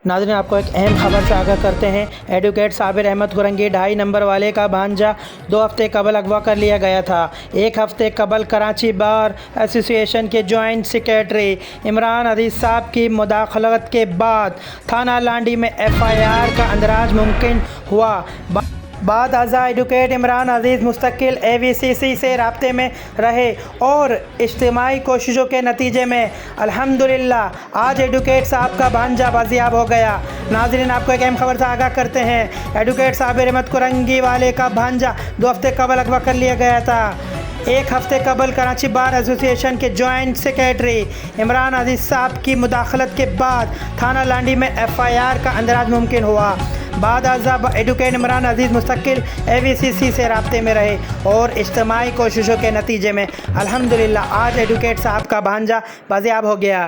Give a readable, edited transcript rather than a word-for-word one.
ناظرین آپ کو ایک اہم خبر سے آگاہ کرتے ہیں۔ ایڈوکیٹ صابر احمد قرنگی 2.5 نمبر والے کا بھانجا 2 ہفتے قبل اغوا کر لیا گیا تھا۔ ایک ہفتے قبل کراچی بار ایسوسی ایشن کے جوائنٹ سیکریٹری عمران عزیز صاحب کی مداخلت کے بعد تھانہ لانڈی میں FIR کا اندراج ممکن ہوا۔ بعد ازاں ایڈوکیٹ عمران عزیز مستقل AVCC سے رابطے میں رہے اور اجتماعی کوششوں کے نتیجے میں الحمدللہ آج ایڈوکیٹ صاحب کا بھانجا بازیاب ہو گیا۔ ناظرین آپ کو ایک اہم خبر سے آگاہ کرتے ہیں۔ ایڈوکیٹ صابر احمد قرنگی والے کا بھانجا 2 ہفتے قبل اغوا کر لیا گیا تھا۔ ایک ہفتے قبل کراچی بار ایسوسی ایشن کے جوائنٹ سیکریٹری عمران عزیز صاحب کی مداخلت کے بعد تھانہ لانڈی میں FIR کا اندراج ممکن ہوا۔ بعد ازاں ایڈوکیٹ عمران عزیز مستقل AVCC سے رابطے میں رہے اور اجتماعی کوششوں کے نتیجے میں الحمدللہ آج ایڈوکیٹ صاحب کا بھانجا بازیاب ہو گیا۔